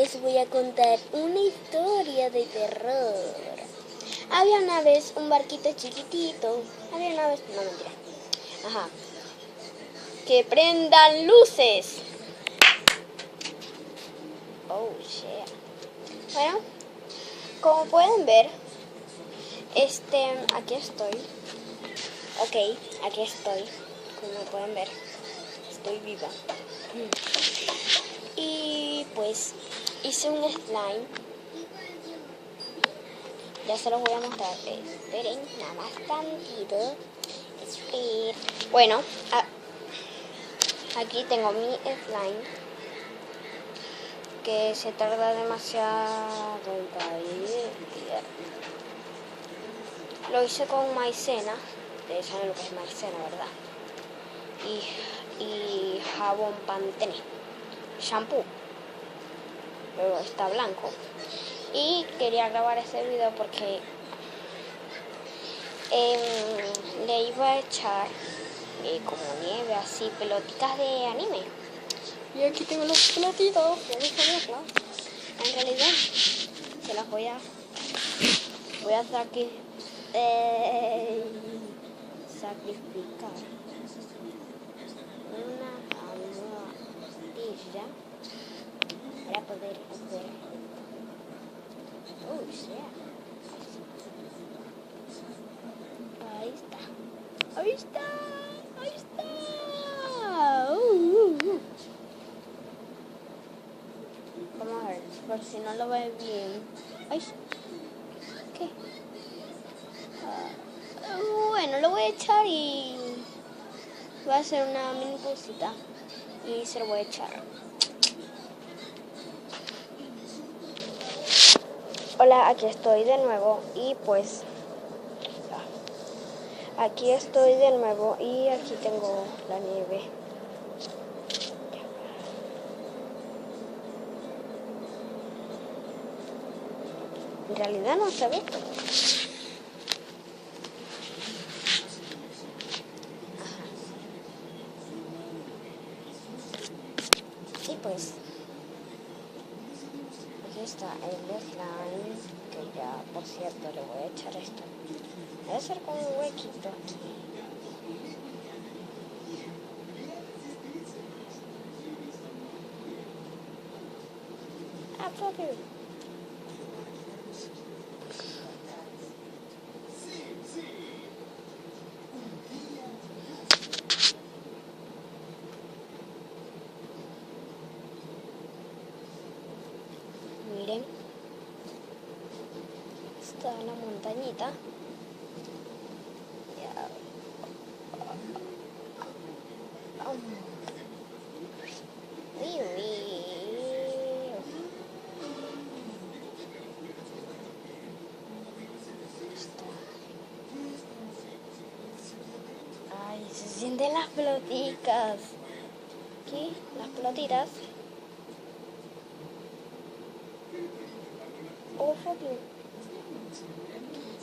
les voy a contar una historia de terror. Había una vez un barquito chiquitito. No, mentira. Ajá. Que prendan luces. Oh, shit. Bueno, como pueden ver, aquí estoy. Ok, aquí estoy. Como pueden ver, estoy viva. Y pues hice un slime. Ya se los voy a mostrar. Esperen, nada más tantito. Bueno, aquí tengo mi slime. Que se tarda demasiado en caer. Lo hice con maicena. Ustedes saben lo que es maicena, ¿verdad? Y jabón Pantene. Shampoo. Luego está blanco. Y quería grabar este video porque le iba a echar como nieve, así, pelotitas de anime. Y aquí tengo los pelotitos. En realidad, se las voy a sacrificar una almohadilla para poder hacer. Oh, yeah. Ahí está. Vamos a ver, por si no lo ve bien. Ay, ¿qué? Bueno, lo voy a echar y voy a hacer una mini pulsita y se lo voy a echar. Hola, aquí estoy de nuevo y pues aquí estoy de nuevo y aquí tengo la nieve. En realidad no se ve. Y pues aquí está el slime, que ya por cierto le voy a echar esto. Voy a hacer como un huequito aquí. Miren, está la montañita. Ay, se sienten las pelotitas. Aquí, las pelotitas.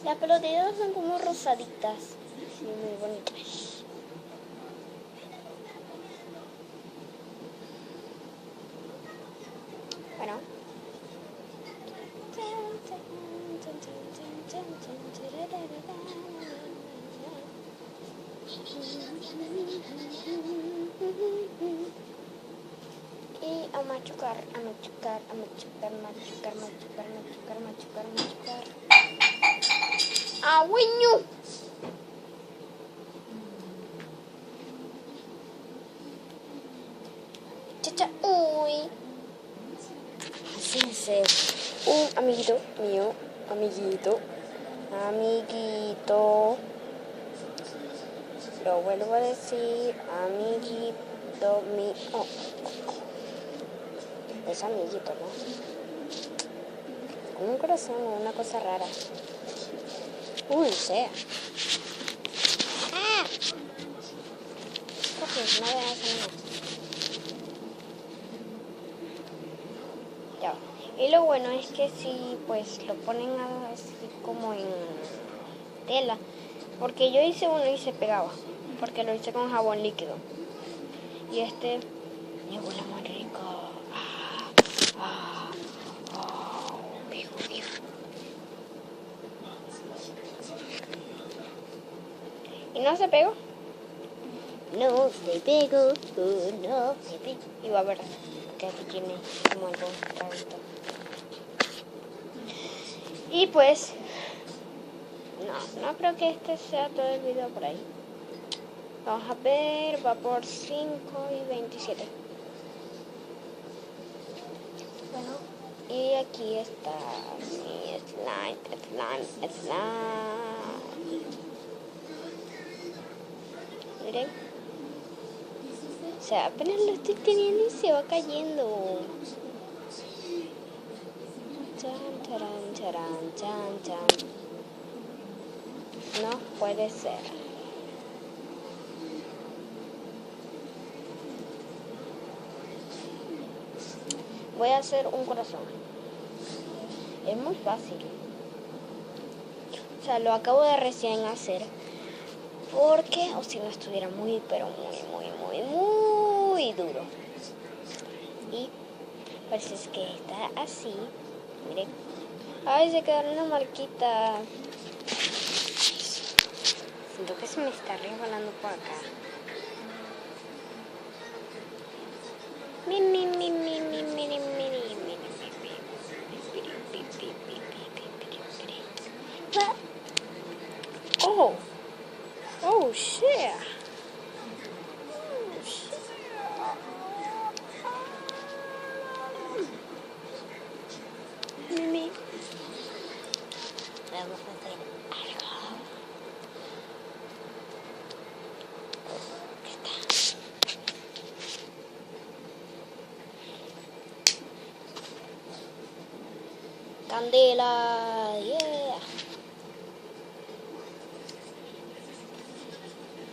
Las pelotitas son como rosaditas. Sí, muy bonitas. Bueno. Y a machucar. ¡Agüeño! Chacha, uy. Así es. Un amiguito mío, amiguito. Lo vuelvo a decir, amiguito mío. Es amiguito, ¿no? Como un corazón o una cosa rara. Sea. Ok, no veas nada. Ya. Y lo bueno es que si pues lo ponen así como en tela. Porque yo hice uno y se pegaba. Porque lo hice con jabón líquido. Y me huele muy rico. no se pegó. No se pegó. No se pegó. Y va a ver que aquí tiene como algo rarito. Y pues, no creo que este sea todo el video por ahí. Vamos a ver, va por 5:27. Bueno, y aquí está mi slime. Miren. O sea, apenas lo estoy teniendo y se va cayendo. Chan. No puede ser. Voy a hacer un corazón. Es muy fácil. O sea, lo acabo de recién hacer. Porque, o si no estuviera muy, pero muy duro. Y parece que está así. Miren. Ay, se quedaron una marquita. Siento que se me está resbalando por acá. Oh shit. Mimi. Vamos a hacer algo. Candela, yeah.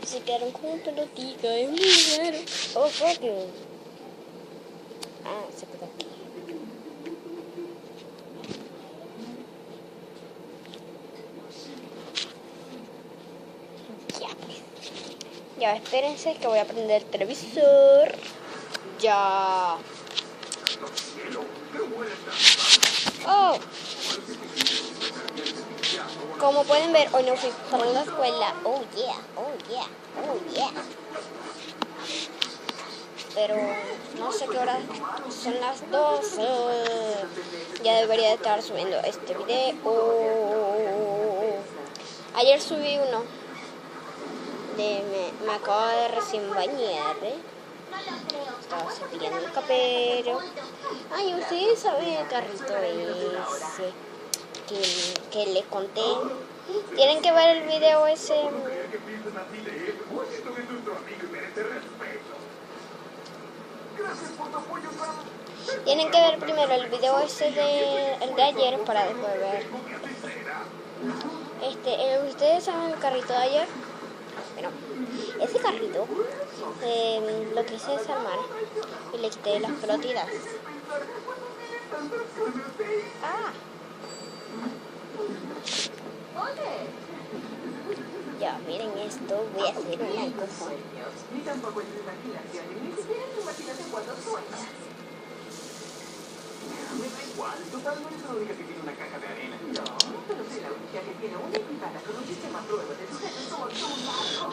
Se quedaron como pelotica, es muy raro. Oh, fuck you. Ah, se quedó aquí. Ya, espérense que voy a prender el televisor. Ya. Oh. Como pueden ver, hoy no fui para la escuela. Oh yeah. Pero no sé qué hora son las 12. Ya debería de estar subiendo este video. Ayer subí uno. Me acabo de recién bañar. Estaba cepillando el cabello. Ay, ustedes saben el carrito ese que les conté. Tienen que ver el video ese. Tienen que ver primero el video ese el de ayer para después ver. ¿Ustedes saben el carrito de ayer? Bueno, ese carrito lo quise desarmar y le quité las pelotitas. Ya, miren esto, voy a hacer una cosa. Ni tampoco en tu imaginación, ni siquiera en tu imaginación cuando sueñas. Me da igual, total no eres la única que tiene una caja de arena. No, pero soy la única que tiene una equipada con un sistema prueba de sujetos como tú, Marco.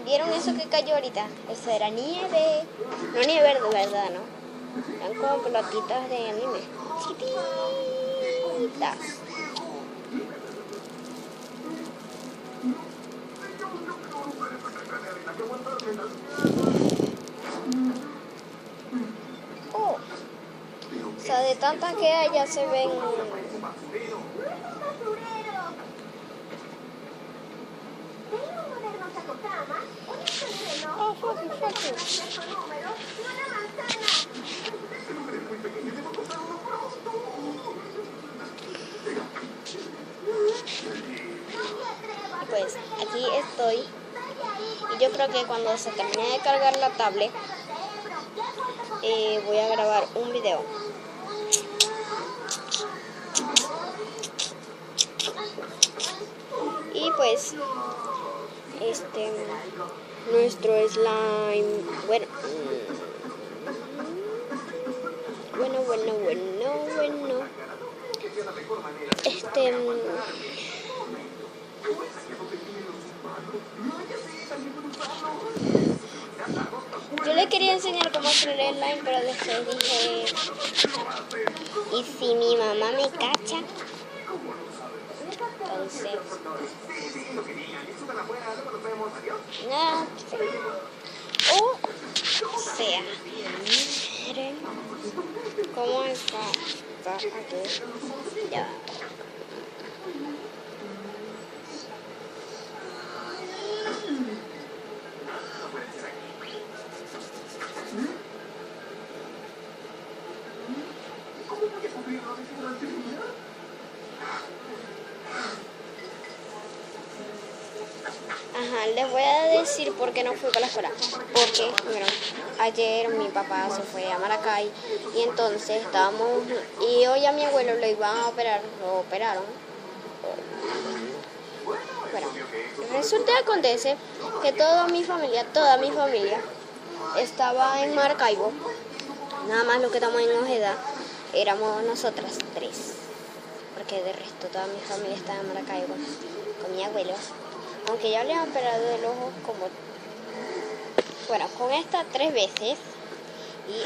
¿Vieron eso que cayó ahorita? Eso era nieve. No nieve de verdad, ¿no? Eran como pelotitas de anime. Chiquititas. Oh. O sea, de tantas que hay ya se ven. Oh, fuck you. Y pues aquí estoy. Y yo creo que cuando se termine de cargar la tablet, voy a grabar un video. Y pues nuestro slime, bueno, Yo le quería enseñar cómo hacer el slime, pero después dije, ¿y si mi mamá me cacha? Entonces, nada, o sea, miren cómo está aquí. Ya. Ajá, les voy a decir por qué no fui para la escuela. Porque, bueno, ayer mi papá se fue a Maracay y entonces estábamos, y hoy a mi abuelo lo iban a operar, lo operaron. Bueno, resulta que acontece que toda mi familia estaba en Maracaibo. Nada más lo que estamos en Ojeda éramos nosotras tres. Porque de resto toda mi familia estaba en Maracaibo con mi abuelo. Aunque ya le han operado el ojo como, bueno, con esta 3 veces. Y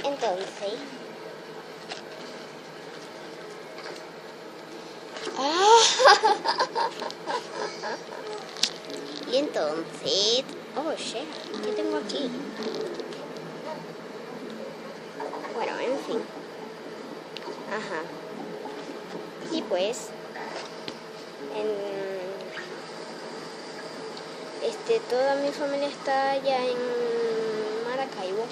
entonces, oh shit, ¿qué tengo aquí? Bueno, en fin. Ajá. Y pues, toda mi familia está allá en Maracaibo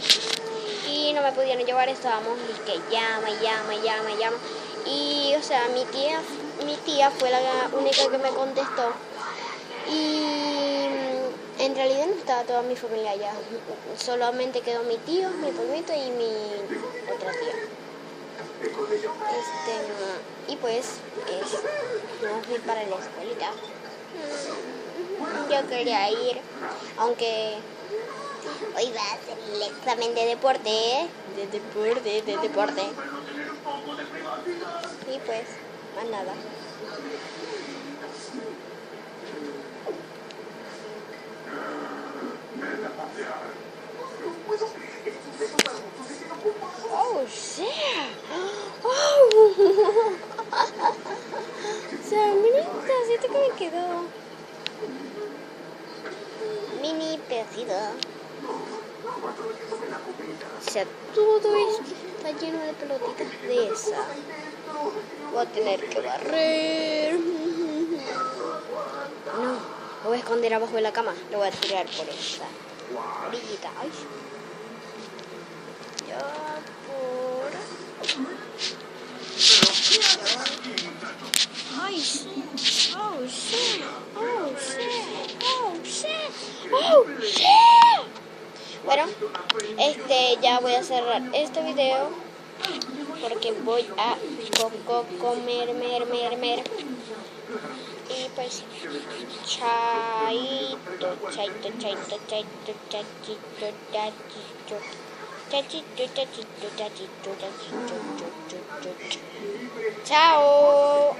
y no me pudieron llevar, estábamos que llama. Y, o sea, mi tía fue la única que me contestó y en realidad no estaba toda mi familia allá, solamente quedó mi tío, mi primito y mi otra tía. Y pues, no fui para la escuelita. Yo quería ir, aunque hoy va a hacer el examen de deporte. Y pues, más nada. Oh, shit. Oh. O sea, miren el pedacito que me quedó. Mini pedacito. O sea, todo esto está lleno de pelotitas de esa. Voy a tener que barrer. No, lo voy a esconder abajo de la cama. Lo voy a tirar por esta orillita. Ay. Ya por... Ay, shit. Oh, shit. Oh, shit. Oh, shit. Oh, shit. Bueno, ya voy a cerrar este video porque voy a comer. Y pues, chaito. Chao.